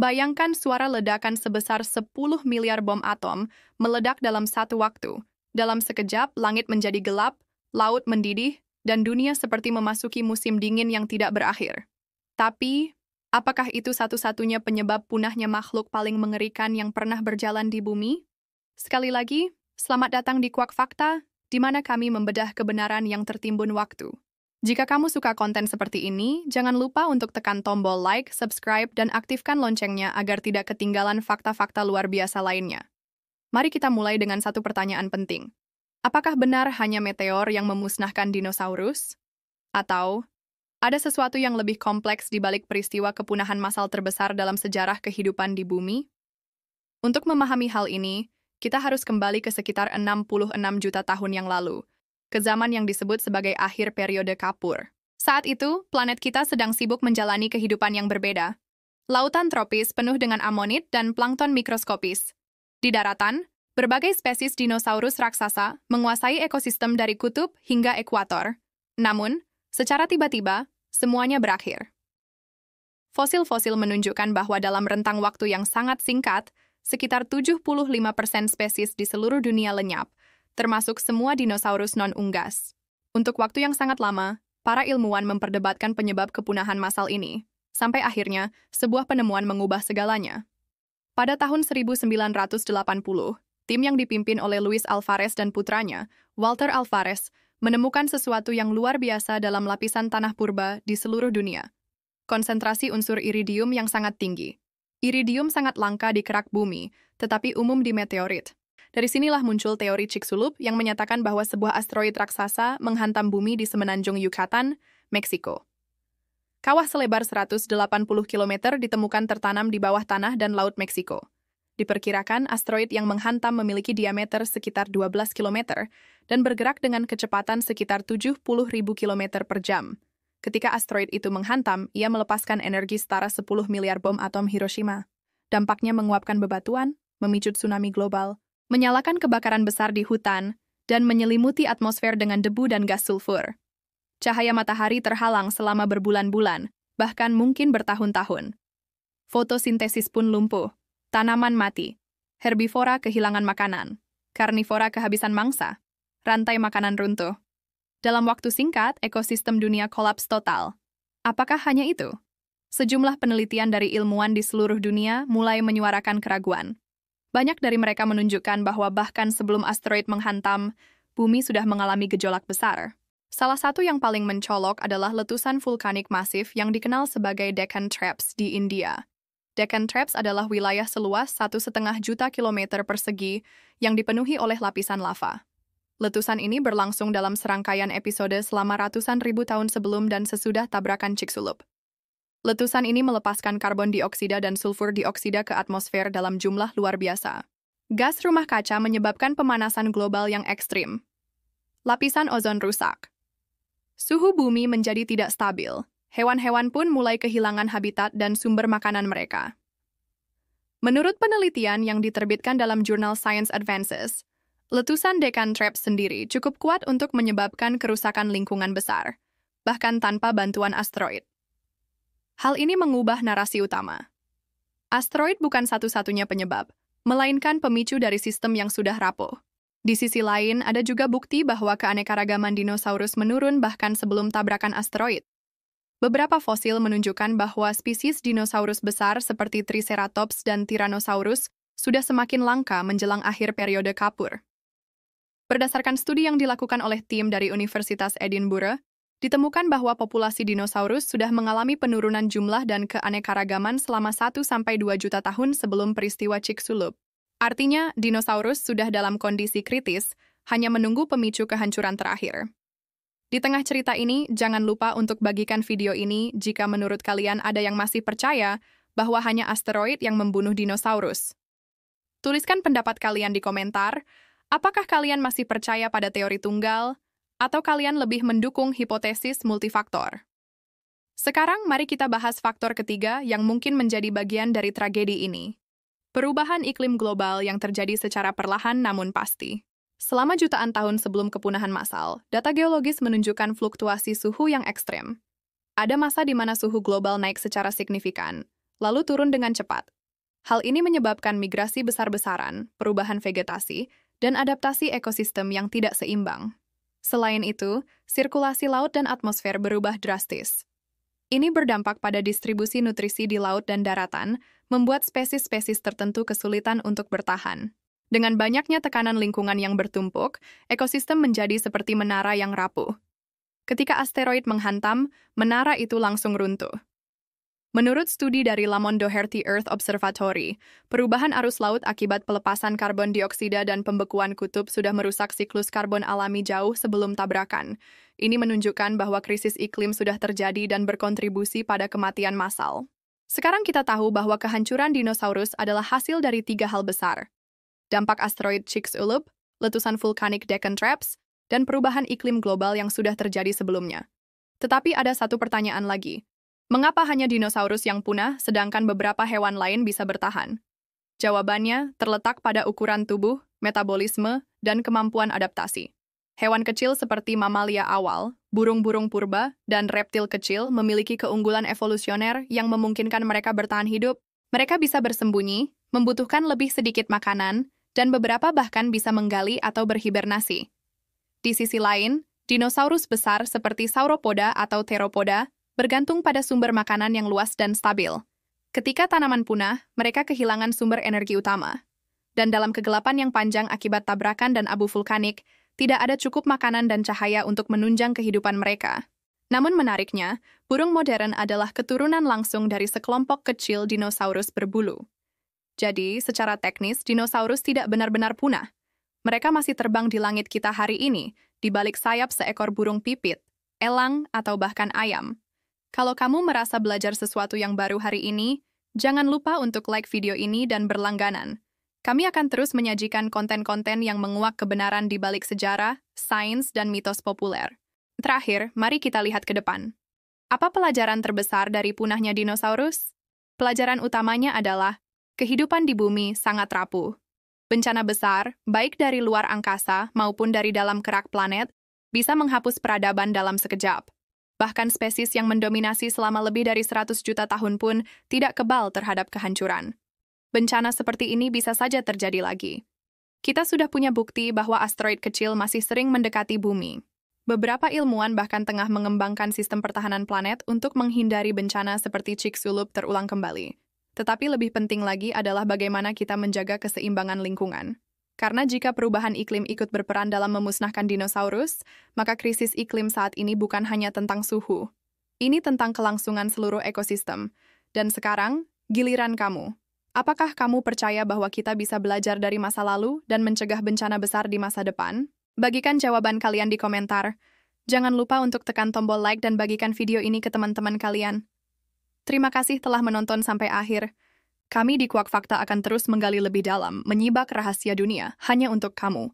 Bayangkan suara ledakan sebesar 10 miliar bom atom meledak dalam satu waktu. Dalam sekejap, langit menjadi gelap, laut mendidih, dan dunia seperti memasuki musim dingin yang tidak berakhir. Tapi, apakah itu satu-satunya penyebab punahnya makhluk paling mengerikan yang pernah berjalan di bumi? Sekali lagi, selamat datang di Kuak Fakta, di mana kami membedah kebenaran yang tertimbun waktu. Jika kamu suka konten seperti ini, jangan lupa untuk tekan tombol like, subscribe, dan aktifkan loncengnya agar tidak ketinggalan fakta-fakta luar biasa lainnya. Mari kita mulai dengan satu pertanyaan penting. Apakah benar hanya meteor yang memusnahkan dinosaurus? Atau ada sesuatu yang lebih kompleks di balik peristiwa kepunahan massal terbesar dalam sejarah kehidupan di bumi? Untuk memahami hal ini, kita harus kembali ke sekitar 66 juta tahun yang lalu, ke zaman yang disebut sebagai akhir periode kapur. Saat itu, planet kita sedang sibuk menjalani kehidupan yang berbeda. Lautan tropis penuh dengan amonit dan plankton mikroskopis. Di daratan, berbagai spesies dinosaurus raksasa menguasai ekosistem dari kutub hingga ekuator. Namun, secara tiba-tiba, semuanya berakhir. Fosil-fosil menunjukkan bahwa dalam rentang waktu yang sangat singkat, sekitar 75% spesies di seluruh dunia lenyap, termasuk semua dinosaurus non-unggas. Untuk waktu yang sangat lama, para ilmuwan memperdebatkan penyebab kepunahan massal ini, sampai akhirnya sebuah penemuan mengubah segalanya. Pada tahun 1980, tim yang dipimpin oleh Luis Alvarez dan putranya, Walter Alvarez, menemukan sesuatu yang luar biasa dalam lapisan tanah purba di seluruh dunia. Konsentrasi unsur iridium yang sangat tinggi. Iridium sangat langka di kerak bumi, tetapi umum di meteorit. Dari sinilah muncul teori Chicxulub yang menyatakan bahwa sebuah asteroid raksasa menghantam bumi di semenanjung Yucatan, Meksiko. Kawah selebar 180 km ditemukan tertanam di bawah tanah dan laut Meksiko. Diperkirakan asteroid yang menghantam memiliki diameter sekitar 12 km dan bergerak dengan kecepatan sekitar 70.000 km per jam. Ketika asteroid itu menghantam, ia melepaskan energi setara 10 miliar bom atom Hiroshima. Dampaknya menguapkan bebatuan, memicu tsunami global, menyalakan kebakaran besar di hutan, dan menyelimuti atmosfer dengan debu dan gas sulfur. Cahaya matahari terhalang selama berbulan-bulan, bahkan mungkin bertahun-tahun. Fotosintesis pun lumpuh, tanaman mati, herbivora kehilangan makanan, karnivora kehabisan mangsa, rantai makanan runtuh. Dalam waktu singkat, ekosistem dunia kolaps total. Apakah hanya itu? Sejumlah penelitian dari ilmuwan di seluruh dunia mulai menyuarakan keraguan. Banyak dari mereka menunjukkan bahwa bahkan sebelum asteroid menghantam, bumi sudah mengalami gejolak besar. Salah satu yang paling mencolok adalah letusan vulkanik masif yang dikenal sebagai Deccan Traps di India. Deccan Traps adalah wilayah seluas 1,5 juta kilometer persegi yang dipenuhi oleh lapisan lava. Letusan ini berlangsung dalam serangkaian episode selama ratusan ribu tahun sebelum dan sesudah tabrakan Chicxulub. Letusan ini melepaskan karbon dioksida dan sulfur dioksida ke atmosfer dalam jumlah luar biasa. Gas rumah kaca menyebabkan pemanasan global yang ekstrim. Lapisan ozon rusak. Suhu bumi menjadi tidak stabil. Hewan-hewan pun mulai kehilangan habitat dan sumber makanan mereka. Menurut penelitian yang diterbitkan dalam jurnal Science Advances, letusan Deccan Traps sendiri cukup kuat untuk menyebabkan kerusakan lingkungan besar, bahkan tanpa bantuan asteroid. Hal ini mengubah narasi utama. Asteroid bukan satu-satunya penyebab, melainkan pemicu dari sistem yang sudah rapuh. Di sisi lain, ada juga bukti bahwa keanekaragaman dinosaurus menurun bahkan sebelum tabrakan asteroid. Beberapa fosil menunjukkan bahwa spesies dinosaurus besar seperti Triceratops dan Tyrannosaurus sudah semakin langka menjelang akhir periode kapur. Berdasarkan studi yang dilakukan oleh tim dari Universitas Edinburgh, ditemukan bahwa populasi dinosaurus sudah mengalami penurunan jumlah dan keanekaragaman selama 1-2 juta tahun sebelum peristiwa Chicxulub. Artinya, dinosaurus sudah dalam kondisi kritis, hanya menunggu pemicu kehancuran terakhir. Di tengah cerita ini, jangan lupa untuk bagikan video ini jika menurut kalian ada yang masih percaya bahwa hanya asteroid yang membunuh dinosaurus. Tuliskan pendapat kalian di komentar, apakah kalian masih percaya pada teori tunggal, atau kalian lebih mendukung hipotesis multifaktor? Sekarang mari kita bahas faktor ketiga yang mungkin menjadi bagian dari tragedi ini. Perubahan iklim global yang terjadi secara perlahan namun pasti. Selama jutaan tahun sebelum kepunahan massal, data geologis menunjukkan fluktuasi suhu yang ekstrem. Ada masa di mana suhu global naik secara signifikan, lalu turun dengan cepat. Hal ini menyebabkan migrasi besar-besaran, perubahan vegetasi, dan adaptasi ekosistem yang tidak seimbang. Selain itu, sirkulasi laut dan atmosfer berubah drastis. Ini berdampak pada distribusi nutrisi di laut dan daratan, membuat spesies-spesies tertentu kesulitan untuk bertahan. Dengan banyaknya tekanan lingkungan yang bertumpuk, ekosistem menjadi seperti menara yang rapuh. Ketika asteroid menghantam, menara itu langsung runtuh. Menurut studi dari Lamont Doherty Earth Observatory, perubahan arus laut akibat pelepasan karbon dioksida dan pembekuan kutub sudah merusak siklus karbon alami jauh sebelum tabrakan. Ini menunjukkan bahwa krisis iklim sudah terjadi dan berkontribusi pada kematian massal. Sekarang kita tahu bahwa kehancuran dinosaurus adalah hasil dari 3 hal besar: dampak asteroid Chicxulub, letusan vulkanik Deccan Traps, dan perubahan iklim global yang sudah terjadi sebelumnya. Tetapi ada satu pertanyaan lagi. Mengapa hanya dinosaurus yang punah, sedangkan beberapa hewan lain bisa bertahan? Jawabannya terletak pada ukuran tubuh, metabolisme, dan kemampuan adaptasi. Hewan kecil seperti mamalia awal, burung-burung purba, dan reptil kecil memiliki keunggulan evolusioner yang memungkinkan mereka bertahan hidup. Mereka bisa bersembunyi, membutuhkan lebih sedikit makanan, dan beberapa bahkan bisa menggali atau berhibernasi. Di sisi lain, dinosaurus besar seperti sauropoda atau theropoda bergantung pada sumber makanan yang luas dan stabil. Ketika tanaman punah, mereka kehilangan sumber energi utama. Dan dalam kegelapan yang panjang akibat tabrakan dan abu vulkanik, tidak ada cukup makanan dan cahaya untuk menunjang kehidupan mereka. Namun menariknya, burung modern adalah keturunan langsung dari sekelompok kecil dinosaurus berbulu. Jadi, secara teknis, dinosaurus tidak benar-benar punah. Mereka masih terbang di langit kita hari ini, di balik sayap seekor burung pipit, elang, atau bahkan ayam. Kalau kamu merasa belajar sesuatu yang baru hari ini, jangan lupa untuk like video ini dan berlangganan. Kami akan terus menyajikan konten-konten yang menguak kebenaran di balik sejarah, sains, dan mitos populer. Terakhir, mari kita lihat ke depan. Apa pelajaran terbesar dari punahnya dinosaurus? Pelajaran utamanya adalah, kehidupan di bumi sangat rapuh. Bencana besar, baik dari luar angkasa maupun dari dalam kerak planet, bisa menghapus peradaban dalam sekejap. Bahkan spesies yang mendominasi selama lebih dari 100 juta tahun pun tidak kebal terhadap kehancuran. Bencana seperti ini bisa saja terjadi lagi. Kita sudah punya bukti bahwa asteroid kecil masih sering mendekati bumi. Beberapa ilmuwan bahkan tengah mengembangkan sistem pertahanan planet untuk menghindari bencana seperti Chicxulub terulang kembali. Tetapi lebih penting lagi adalah bagaimana kita menjaga keseimbangan lingkungan. Karena jika perubahan iklim ikut berperan dalam memusnahkan dinosaurus, maka krisis iklim saat ini bukan hanya tentang suhu. Ini tentang kelangsungan seluruh ekosistem. Dan sekarang, giliran kamu. Apakah kamu percaya bahwa kita bisa belajar dari masa lalu dan mencegah bencana besar di masa depan? Bagikan jawaban kalian di komentar. Jangan lupa untuk tekan tombol like dan bagikan video ini ke teman-teman kalian. Terima kasih telah menonton sampai akhir. Kami di Kuak Fakta akan terus menggali lebih dalam, menyibak rahasia dunia, hanya untuk kamu.